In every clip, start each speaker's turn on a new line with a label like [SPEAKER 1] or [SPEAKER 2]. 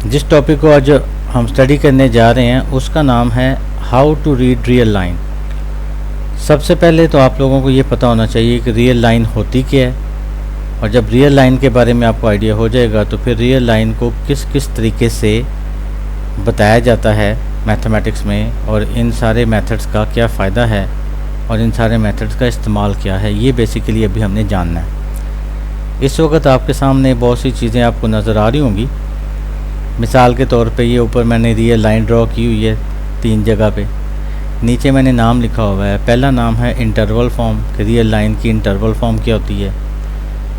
[SPEAKER 1] जिस टॉपिक को आज हम स्टडी करने जा रहे हैं उसका नाम है how to read real line. सबसे पहले तो आप लोगों को ये पता होना चाहिए कि रियल लाइन होती क्या है, और जब रियल लाइन के बारे में आपको आइडिया हो जाएगा तो फिर रियल लाइन को किस किस तरीके से बताया जाता है मैथमेटिक्स में, और इन सारे मेथड्स का क्या फ़ायदा है और इन सारे मेथड्स का इस्तेमाल क्या है, ये बेसिकली अभी हमने जानना है। इस वक्त आपके सामने बहुत सी चीज़ें आपको नज़र आ रही होंगी। मिसाल के तौर पे ये ऊपर मैंने रियल लाइन ड्रॉ की हुई है 3 जगह पे। नीचे मैंने नाम लिखा हुआ है। पहला नाम है इंटरवल फॉर्म कि रियल लाइन की इंटरवल फॉर्म क्या होती है।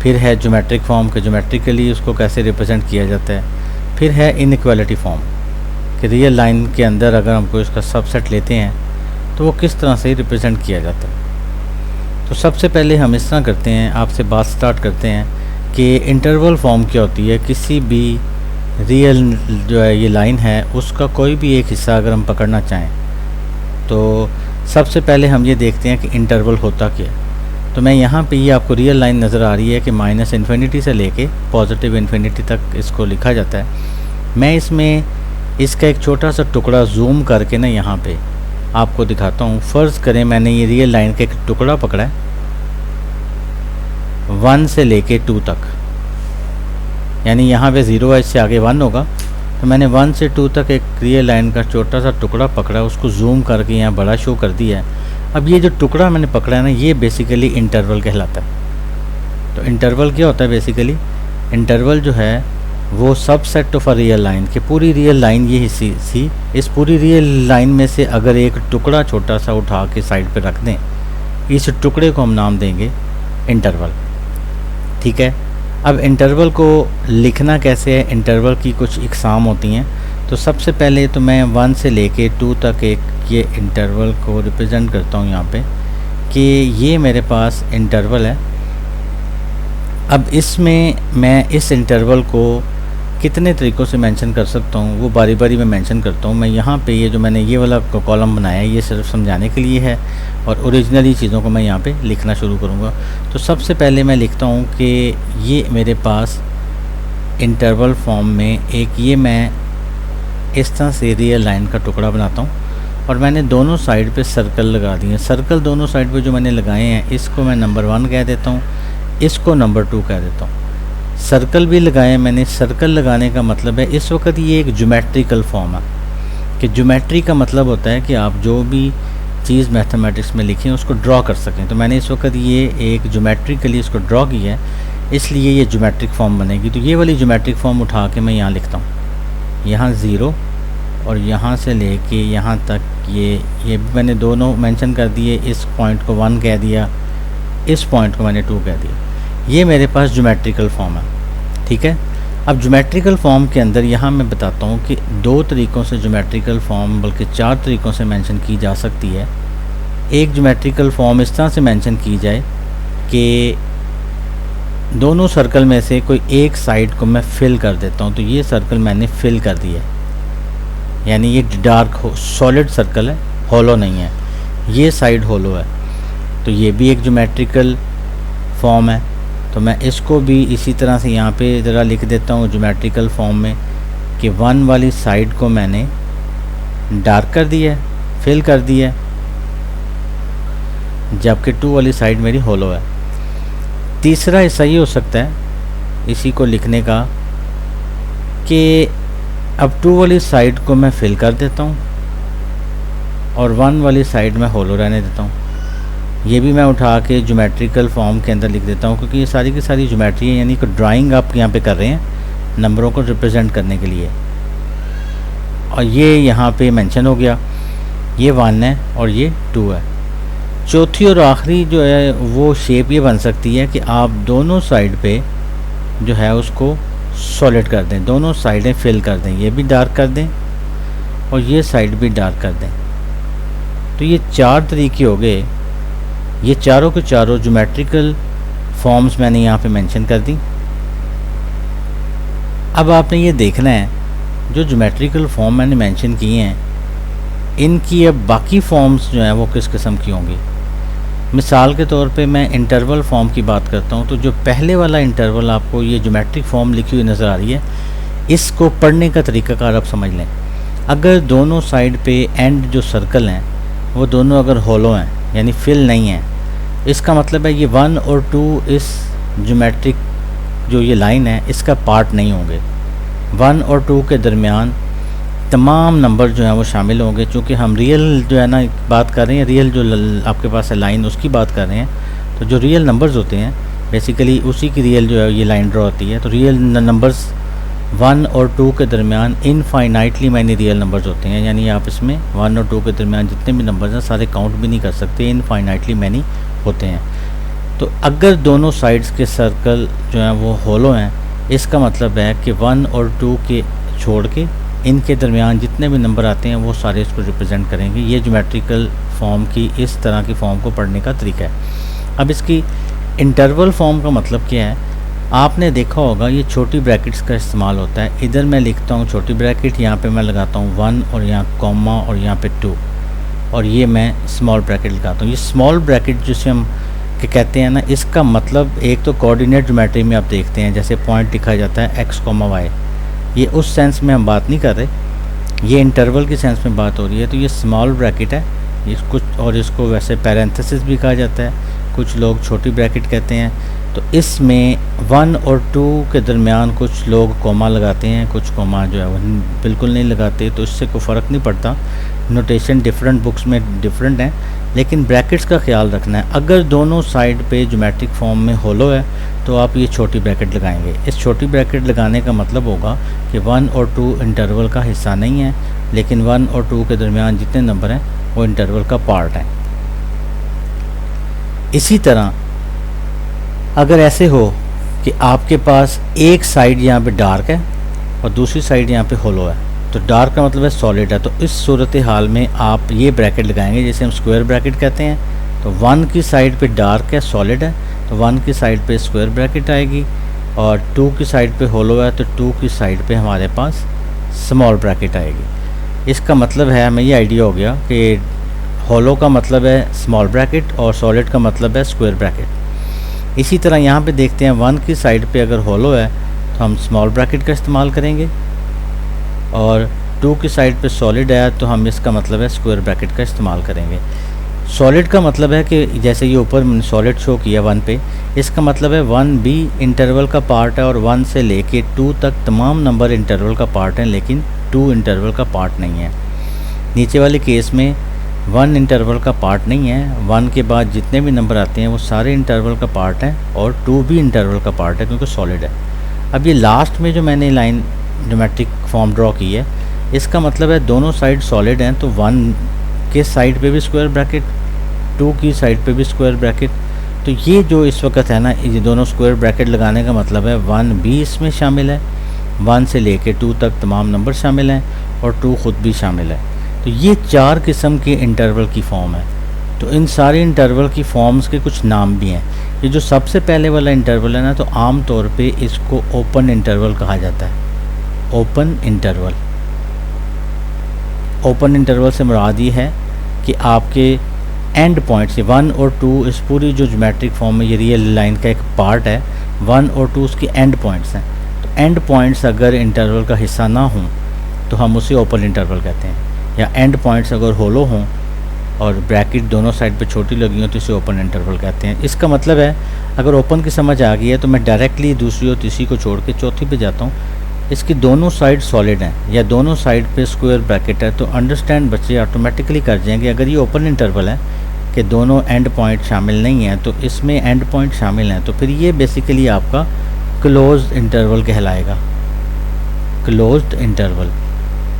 [SPEAKER 1] फिर है ज्योमेट्रिक फॉर्म कि ज्योमेट्रिकली उसको कैसे रिप्रेजेंट किया जाता है। फिर है इनइक्वालिटी फॉर्म कि रियल लाइन के अंदर अगर हमको इसका सबसेट लेते हैं तो वो किस तरह से रिप्रेजेंट किया जाता है। तो सबसे पहले हम इस तरह करते हैं, आपसे बात स्टार्ट करते हैं कि इंटरवल फॉर्म क्या होती है। किसी भी रियल जो है ये लाइन है उसका कोई भी एक हिस्सा अगर हम पकड़ना चाहें तो सबसे पहले हम ये देखते हैं कि इंटरवल होता क्या है। तो मैं यहाँ पे ये आपको रियल लाइन नज़र आ रही है कि -∞ से लेके +∞ तक इसको लिखा जाता है। मैं इसमें इसका एक छोटा सा टुकड़ा जूम करके ना यहाँ पे आपको दिखाता हूँ। फ़र्ज़ करें मैंने ये रियल लाइन का एक टुकड़ा पकड़ा है 1 से लेके 2 तक, यानी यहाँ पे 0 है, इससे आगे 1 होगा। तो मैंने 1 से 2 तक एक रियल लाइन का छोटा सा टुकड़ा पकड़ा, उसको जूम करके यहाँ बड़ा शो कर दिया है। अब ये जो टुकड़ा मैंने पकड़ा है ना, ये बेसिकली इंटरवल कहलाता है। तो इंटरवल क्या होता है बेसिकली? इंटरवल जो है वो subset of a real line कि पूरी रियल लाइन ये हिस्सी थी। इस पूरी रियल लाइन में से अगर एक टुकड़ा छोटा सा उठा के साइड पे रख दें, इस टुकड़े को हम नाम देंगे इंटरवल। ठीक है। अब इंटरवल को लिखना कैसे है? इंटरवल की कुछ इकसाम होती हैं। तो सबसे पहले तो मैं 1 से लेके 2 तक एक ये इंटरवल को रिप्रेजेंट करता हूँ यहाँ पे कि ये मेरे पास इंटरवल है। अब इसमें मैं इस इंटरवल को कितने तरीक़ों से मेंशन कर सकता हूँ वो बारी बारी में मेंशन करता हूँ। मैं यहाँ पे ये जो मैंने ये वाला कॉलम बनाया है ये सिर्फ समझाने के लिए है, और ओरिजिनली चीज़ों को मैं यहाँ पे लिखना शुरू करूँगा। तो सबसे पहले मैं लिखता हूँ कि ये मेरे पास इंटरवल फॉर्म में एक ये मैं इस तरह से रियल लाइन का टुकड़ा बनाता हूँ, और मैंने दोनों साइड पे सर्कल लगा दिए। सर्कल दोनों साइड पे जो मैंने लगाए हैं इसको मैं नंबर 1 कह देता हूँ, इसको नंबर 2 कह देता हूँ। सर्कल भी लगाए मैंने। सर्कल लगाने का मतलब है इस वक्त ये एक ज्योमेट्रिकल फॉर्म है कि ज्योमेट्री का मतलब होता है कि आप जो भी चीज़ मैथमेटिक्स में लिखें उसको ड्रॉ कर सकें। तो मैंने इस वक्त ये एक ज्योमेट्रिकली इसको ड्रॉ किया है, इसलिए ये ज्योमेट्रिक फॉर्म बनेगी। तो ये वाली ज्योमेट्रिक फॉर्म उठा के मैं यहाँ लिखता हूँ, यहाँ 0 और यहाँ से लेके यहाँ तक ये भी मैंने दोनों मेंशन कर दिए। इस पॉइंट को 1 कह दिया, इस पॉइंट को मैंने 2 कह दिया। ये मेरे पास ज्योमेट्रिकल फॉर्म है। ठीक है। अब ज्योमेट्रिकल फॉर्म के अंदर यहाँ मैं बताता हूँ कि 2 तरीक़ों से ज्योमेट्रिकल फॉर्म बल्कि 4 तरीक़ों से मेंशन की जा सकती है। एक ज्योमेट्रिकल फॉर्म इस तरह से मेंशन की जाए कि दोनों सर्कल में से कोई एक साइड को मैं फिल कर देता हूँ। तो ये सर्कल मैंने फिल कर दिया है, यानी ये डार्क सॉलिड सर्कल है, हॉलो नहीं है। ये साइड हॉलो है, तो ये भी एक ज्योमेट्रिकल फॉर्म है। तो मैं इसको भी इसी तरह से यहाँ पे ज़रा लिख देता हूँ ज्योमेट्रिकल फॉर्म में कि 1 वाली साइड को मैंने डार्क कर दिया है, फिल कर दिया है, जबकि 2 वाली साइड मेरी हॉलो है। तीसरा हिस्सा ये हो सकता है इसी को लिखने का कि अब 2 वाली साइड को मैं फिल कर देता हूँ और 1 वाली साइड में हॉलो रहने देता हूँ। ये भी मैं उठा के ज्योमेट्रिकल फॉर्म के अंदर लिख देता हूँ, क्योंकि ये सारी की सारी ज्योमेट्री है, यानी कि ड्राइंग आप यहाँ पे कर रहे हैं नंबरों को रिप्रेजेंट करने के लिए। और ये यहाँ पे मेंशन हो गया, ये 1 है और ये 2 है। चौथी और आखिरी जो है वो शेप ये बन सकती है कि आप दोनों साइड पे जो है उसको सॉलिड कर दें, दोनों साइडें फिल कर दें, ये भी डार्क कर दें और ये साइड भी डार्क कर दें। तो ये 4 तरीके हो गए। ये चारों के चारों ज्योमेट्रिकल फॉर्म्स मैंने यहाँ पे मेंशन कर दी। अब आपने ये देखना है जो ज्योमेट्रिकल फॉर्म मैंने मेंशन किए हैं इनकी अब बाकी फॉर्म्स जो हैं वो किस किस्म की होंगी। मिसाल के तौर पे मैं इंटरवल फॉर्म की बात करता हूँ, तो जो पहले वाला इंटरवल आपको ये ज्योमेट्रिक फॉर्म लिखी हुई नज़र आ रही है, इसको पढ़ने का तरीक़ाकार आप समझ लें। अगर दोनों साइड पे एंड जो सर्कल हैं वो दोनों अगर होलो हैं यानी फिल नहीं है, इसका मतलब है ये 1 और 2 इस ज्योमेट्रिक जो ये लाइन है इसका पार्ट नहीं होंगे। 1 और 2 के दरमियान तमाम नंबर जो हैं वो शामिल होंगे। चूँकि हम रियल जो है ना बात कर रहे हैं, रियल जो आपके पास है लाइन उसकी बात कर रहे हैं, तो जो रियल नंबर्स होते हैं बेसिकली उसी की रियल जो है ये लाइन ड्रॉ होती है। तो रियल नंबर्स 1 और 2 के दरमियान इनफाइनाइटली मैनी रियल नंबर्स होते हैं, यानी आप इसमें 1 और 2 के दरमियान जितने भी नंबर्स हैं सारे काउंट भी नहीं कर सकते, इनफाइनाइटली मैनी होते हैं। तो अगर दोनों साइड्स के सर्कल जो हैं वो होलो हैं, इसका मतलब है कि 1 और 2 के छोड़ के इनके दरमियान जितने भी नंबर आते हैं वो सारे इसको रिप्रेजेंट करेंगे। ये ज्योमेट्रिकल फॉर्म की इस तरह की फॉर्म को पढ़ने का तरीका है। अब इसकी इंटरवल फॉर्म का मतलब क्या है, आपने देखा होगा ये छोटी ब्रैकेट्स का इस्तेमाल होता है। इधर मैं लिखता हूँ छोटी ब्रैकेट, यहाँ पे मैं लगाता हूँ 1 और यहाँ कॉमा और यहाँ पे 2, और ये मैं स्मॉल ब्रैकेट लगाता हूँ। ये स्मॉल ब्रैकेट जिसे हम कि कहते हैं ना, इसका मतलब एक तो कोऑर्डिनेट ज्योमेट्री में आप देखते हैं जैसे पॉइंट लिखा जाता है x, y, ये उस सेंस में हम बात नहीं कर रहे, ये इंटरवल की सेंस में बात हो रही है। तो ये स्मॉल ब्रैकेट है, ये कुछ और इसको वैसे पैरेंथेसिस भी कहा जाता है, कुछ लोग छोटी ब्रैकेट कहते हैं। तो इसमें 1 और 2 के दरमियान कुछ लोग कोमा लगाते हैं, कुछ कोमा जो है वो बिल्कुल नहीं लगाते, तो इससे कोई फ़र्क नहीं पड़ता। नोटेशन डिफरेंट बुक्स में डिफरेंट हैं, लेकिन ब्रैकेट्स का ख्याल रखना है। अगर दोनों साइड पे ज्योमेट्रिक फॉर्म में होलो है तो आप ये छोटी ब्रैकेट लगाएंगे। इस छोटी ब्रैकेट लगाने का मतलब होगा कि 1 और 2 इंटरवल का हिस्सा नहीं है, लेकिन 1 और 2 के दरमियान जितने नंबर हैं वो इंटरवल का पार्ट है। इसी तरह अगर ऐसे हो कि आपके पास एक साइड यहाँ पे डार्क है और दूसरी साइड यहाँ पे होलो है, तो डार्क का मतलब है सॉलिड है, तो इस सूरत हाल में आप ये ब्रैकेट लगाएंगे जिसे हम स्क्वायर ब्रैकेट कहते हैं। तो 1 की साइड पे डार्क है, सॉलिड है, तो 1 की साइड पे स्क्वायर ब्रैकेट आएगी, और 2 की साइड पे होलो है तो 2 की साइड पे हमारे पास स्मॉल ब्रैकेट आएगी। इसका मतलब है, हमें ये आइडिया हो गया कि होलो का मतलब है स्मॉल ब्रैकेट और सॉलिड का मतलब है स्क्वायर ब्रैकेट। इसी तरह यहाँ पे देखते हैं 1 की साइड पे अगर होलो है तो हम स्मॉल ब्रैकेट का इस्तेमाल करेंगे, और 2 की साइड पे सॉलिड है तो हम इसका मतलब है स्क्वायर ब्रैकेट का इस्तेमाल करेंगे। सॉलिड का मतलब है कि जैसे ये ऊपर सॉलिड शो किया 1 पे, इसका मतलब है 1 भी इंटरवल का पार्ट है और 1 से लेके 2 तक तमाम नंबर इंटरवल का पार्ट हैं, लेकिन 2 इंटरवल का पार्ट नहीं है। नीचे वाले केस में 1 इंटरवल का पार्ट नहीं है, 1 के बाद जितने भी नंबर आते हैं वो सारे इंटरवल का पार्ट हैं, और 2 भी इंटरवल का पार्ट है क्योंकि सॉलिड है। अब ये लास्ट में जो मैंने लाइन ज्योमेट्रिक फॉर्म ड्रॉ की है, इसका मतलब है दोनों साइड सॉलिड हैं, तो 1 के साइड पे भी स्क्वायर ब्रैकेट, 2 की साइड पे भी स्क्वायर ब्रैकेट। तो ये जो इस वक्त है ना, ये दोनों स्क्वायर ब्रैकेट लगाने का मतलब है 1 भी इसमें शामिल है, 1 से लेके 2 तक तमाम नंबर शामिल हैं, और 2 ख़ुद भी शामिल है। तो ये 4 किस्म के इंटरवल की फॉर्म है। तो इन सारे इंटरवल की फॉर्म्स के कुछ नाम भी हैं। ये जो सबसे पहले वाला इंटरवल है ना, तो आम तौर पे इसको ओपन इंटरवल कहा जाता है। ओपन इंटरवल, ओपन इंटरवल से मुराद ये है कि आपके एंड पॉइंट्स 1 और 2 इस पूरी जो ज्योमेट्रिक फॉर्म में ये रियल लाइन का एक पार्ट है, 1 और 2 उसके एंड पॉइंट्स हैं। तो एंड पॉइंट्स अगर इंटरवल का हिस्सा ना हों तो हम उसे ओपन इंटरवल कहते हैं, या एंड पॉइंट्स अगर होलो हों और ब्रैकेट दोनों साइड पे छोटी लगी हो तो इसे ओपन इंटरवल कहते हैं। इसका मतलब है अगर ओपन की समझ आ गई है तो मैं डायरेक्टली दूसरी और तीसरी को छोड़ के चौथी पे जाता हूँ। इसकी दोनों साइड सॉलिड हैं या दोनों साइड पे स्क्वायर ब्रैकेट है, तो अंडरस्टैंड बच्चे ऑटोमेटिकली कर जाएंगे। अगर ये ओपन इंटरवल है कि दोनों एंड पॉइंट शामिल नहीं हैं, तो इसमें एंड पॉइंट शामिल हैं, तो फिर ये बेसिकली आपका क्लोज्ड इंटरवल कहलाएगा, क्लोज्ड इंटरवल।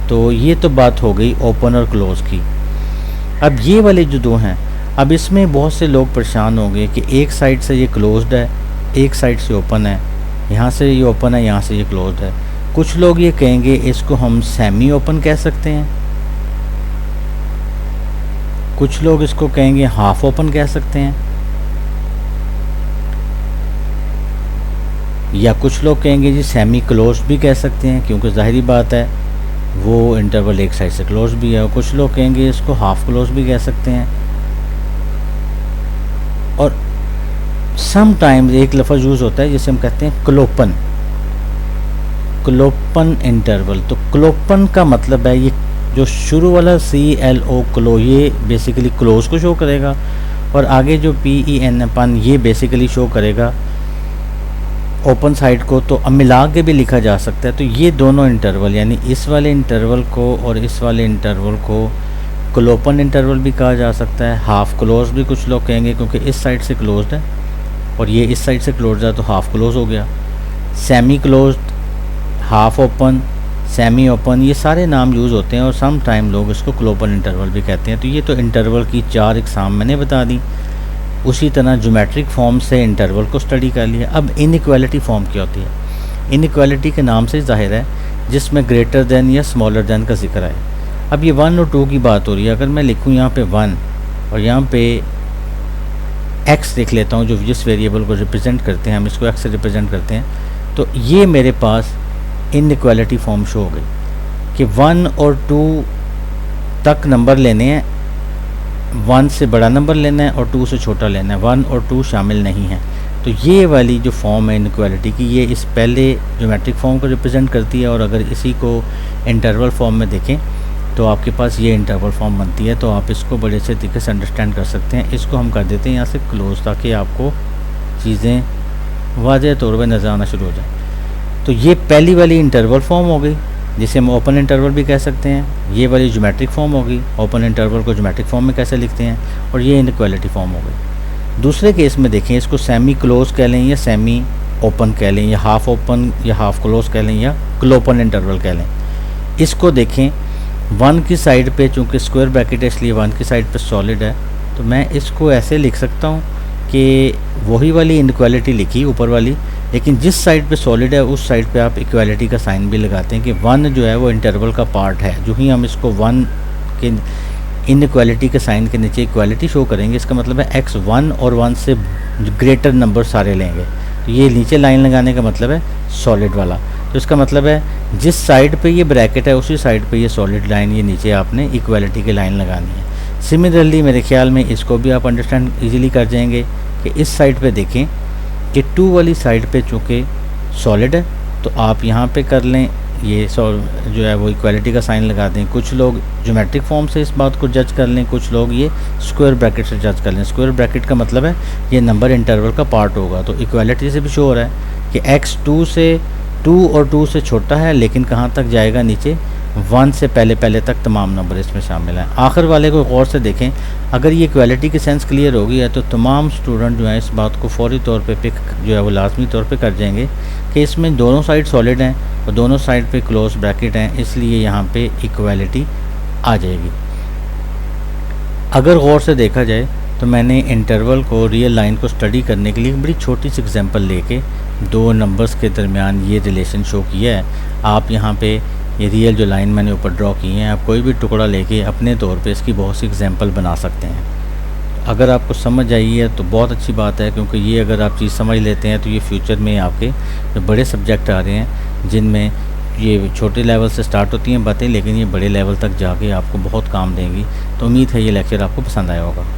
[SPEAKER 1] तो ये तो बात हो गई ओपन और क्लोज की। अब ये वाले जो दो हैं, अब इसमें बहुत से लोग परेशान हो गए कि एक साइड से ये क्लोज्ड है, एक साइड से ओपन है, यहाँ से ये ओपन है, यहाँ से ये क्लोज्ड है। कुछ लोग ये कहेंगे इसको हम सेमी ओपन कह सकते हैं, कुछ लोग इसको कहेंगे हाफ ओपन कह सकते हैं, या कुछ लोग कहेंगे जी सेमी क्लोज भी कह सकते हैं, क्योंकि ज़ाहिरी बात है वो इंटरवल एक साइड से क्लोज भी है। और कुछ लोग कहेंगे इसको हाफ क्लोज भी कह सकते हैं। और सम टाइम्स एक लफ्ज़ यूज़ होता है जिसे हम कहते हैं क्लोपन। क्लोपन इंटरवल। तो क्लोपन का मतलब है ये जो शुरू वाला CLO क्लो, ये बेसिकली क्लोज को शो करेगा, और आगे जो PEN अपन ये बेसिकली शो करेगा ओपन साइड को। तो अब मिला के भी लिखा जा सकता है। तो ये दोनों इंटरवल यानी इस वाले इंटरवल को और इस वाले इंटरवल को क्लोपन इंटरवल भी कहा जा सकता है, हाफ क्लोज भी कुछ लोग कहेंगे, क्योंकि इस साइड से क्लोज्ड है और ये इस साइड से क्लोज्ड है तो हाफ क्लोज हो गया। Semi closed, half open, semi open, ये सारे नाम यूज़ होते हैं और सम टाइम लोग इसको क्लोपन इंटरवल भी कहते हैं। तो ये तो इंटरवल की 4 इकसाम मैंने बता दी। उसी तरह ज्योमेट्रिक फॉर्म से इंटरवल को स्टडी कर लिया। अब इनइक्वालिटी फॉर्म क्या होती है? इनइक्वालिटी के नाम से जाहिर है जिसमें ग्रेटर दैन या स्मॉलर दैन का जिक्र है। अब ये 1 और 2 की बात हो रही है। अगर मैं लिखूँ यहाँ पे 1 और यहाँ पे x देख लेता हूँ जो जिस वेरिएबल को रिप्रेजेंट करते हैं, हम इसको x से रिप्रेजेंट करते हैं, तो ये मेरे पास इनइक्वालिटी फॉर्म शो हो गई कि 1 और 2 तक नंबर लेने हैं, 1 से बड़ा नंबर लेना है और 2 से छोटा लेना है, 1 और 2 शामिल नहीं है। तो ये वाली जो फॉर्म है इनइक्वालिटी की, ये इस पहले ज्योमेट्रिक फॉर्म को रिप्रेजेंट करती है। और अगर इसी को इंटरवल फॉर्म में देखें तो आपके पास ये इंटरवल फॉर्म बनती है। तो आप इसको बड़े अच्छे तरीके से अंडरस्टैंड कर सकते हैं। इसको हम कर देते हैं यहाँ से क्लोज, ताकि आपको चीज़ें वाज़ेह तौर पर नज़र आना शुरू हो जाए। तो ये पहली वाली इंटरवल फॉर्म हो गई, जिसे हम ओपन इंटरवल भी कह सकते हैं। ये वाली ज्योमेट्रिक फॉर्म होगी, ओपन इंटरवल को ज्योमेट्रिक फॉर्म में कैसे लिखते हैं, और ये इनइक्वालिटी फॉर्म हो गई। दूसरे केस में देखें, इसको सेमी क्लोज कह लें या सेमी ओपन कह लें, या हाफ ओपन या हाफ क्लोज कह लें, या क्लोपन इंटरवल कह लें। इसको देखें 1 की साइड पे, चूँकि स्क्वायर ब्रैकेट है इसलिए 1 की साइड पे सॉलिड है, तो मैं इसको ऐसे लिख सकता हूँ कि वही वाली इनइक्वालिटी लिखी ऊपर वाली, लेकिन जिस साइड पे सॉलिड है उस साइड पे आप इक्वालिटी का साइन भी लगाते हैं कि 1 जो है वो इंटरवल का पार्ट है। जो ही हम इसको 1 के इनइक्वालिटी के साइन के नीचे इक्वालिटी शो करेंगे, इसका मतलब है x 1 और 1 से ग्रेटर नंबर सारे लेंगे। तो ये नीचे लाइन लगाने का मतलब है सॉलिड वाला। तो इसका मतलब है जिस साइड पे ये ब्रैकेट है उसी साइड पे ये सॉलिड लाइन, ये नीचे आपने इक्वालिटी की लाइन लगानी है। सिमिलरली मेरे ख्याल में इसको भी आप अंडरस्टैंड इजीली कर जाएंगे कि इस साइड पे देखें कि 2 वाली साइड पे चूँकि सॉलिड है तो आप यहाँ पे कर लें, ये जो है वो इक्वालिटी का साइन लगा दें। कुछ लोग ज्योमेट्रिक फॉर्म से इस बात को जज कर लें, कुछ लोग ये स्क्वायर ब्रैकेट से जज कर लें। स्क्वायर ब्रैकेट का मतलब है ये नंबर इंटरवल का पार्ट होगा। तो इक्वालिटी से भी शो हो रहा है कि x 2 और 2 से छोटा है, लेकिन कहाँ तक जाएगा, नीचे 1 से पहले तक तमाम नंबर इसमें शामिल हैं। आखिर वाले को गौर से देखें, अगर ये इक्वालिटी की सेंस क्लियर हो गई है तो तमाम स्टूडेंट जो है इस बात को फौरी तौर पे पिक जो है वो लाजमी तौर पे कर जाएंगे कि इसमें दोनों साइड सॉलिड हैं और दोनों साइड पे क्लोज ब्रैकेट हैं, इसलिए यहाँ पे इक्वालिटी आ जाएगी। अगर गौर से देखा जाए तो मैंने इंटरवल को, रियल लाइन को स्टडी करने के लिए एक बड़ी छोटी सी एग्जांपल लेके 2 नंबर्स के दरमियान ये रिलेशन शो किया है। आप यहाँ पे ये रियल जो लाइन मैंने ऊपर ड्रॉ की है, आप कोई भी टुकड़ा लेके अपने तौर पे इसकी बहुत सी एग्जांपल बना सकते हैं। अगर आपको समझ आई है तो बहुत अच्छी बात है, क्योंकि ये अगर आप चीज़ समझ लेते हैं तो ये फ्यूचर में आपके जो बड़े सब्जेक्ट आ रहे हैं जिनमें ये छोटे लेवल से स्टार्ट होती हैं बातें, लेकिन ये बड़े लेवल तक जाके आपको बहुत काम देंगी। तो उम्मीद है ये लेक्चर आपको पसंद आया होगा।